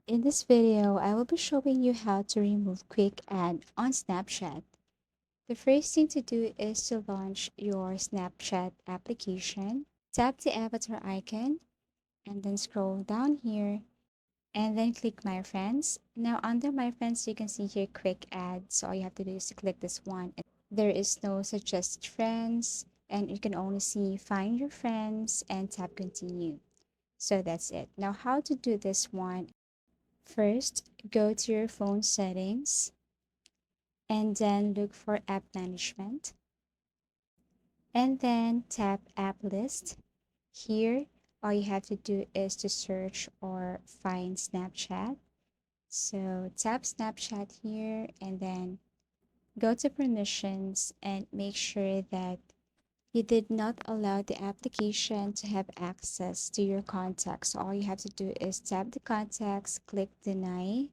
In this video, I will be showing you how to remove quick ad on Snapchat. The first thing to do is to launch your Snapchat application. Tap the avatar icon and then scroll down here and then click My Friends. Now under My Friends, you can see here quick ads. So all you have to do is to click this one. There is no suggested friends and you can only see find your friends and tap continue. So that's it. Now how to do this one. First, go to your phone settings and then look for app management and then tap app list. Here, all you have to do is to search or find Snapchat. So tap Snapchat here and then go to permissions and make sure that you did not allow the application to have access to your contacts. So all you have to do is tap the contacts, click deny,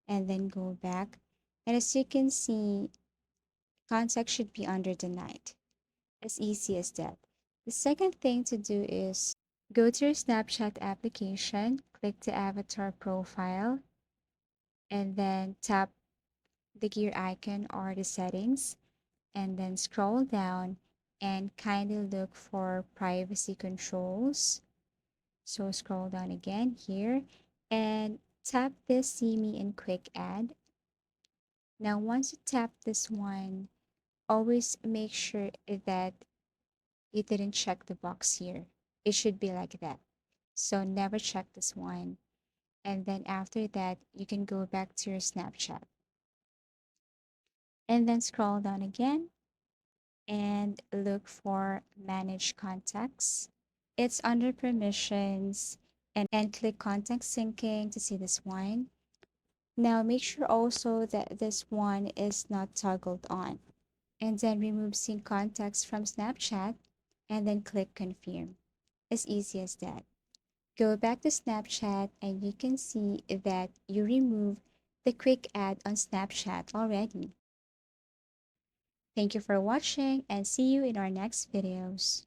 and then go back. And as you can see, contact should be under denied. As easy as that. The second thing to do is go to your Snapchat application, click the avatar profile, and then tap the gear icon or the settings, and then scroll down and kind of look for privacy controls. So scroll down again here and tap this see me in quick ad. Now, once you tap this one, always make sure that you didn't check the box here. It should be like that. So never check this one. And then after that, you can go back to your Snapchat and then scroll down again and look for manage contacts. It's under permissions and click contact syncing to see this one. Now make sure also that this one is not toggled on. And then remove sync contacts from Snapchat and then click confirm. As easy as that. Go back to Snapchat and you can see that you remove the quick ad on Snapchat already. Thank you for watching and see you in our next videos.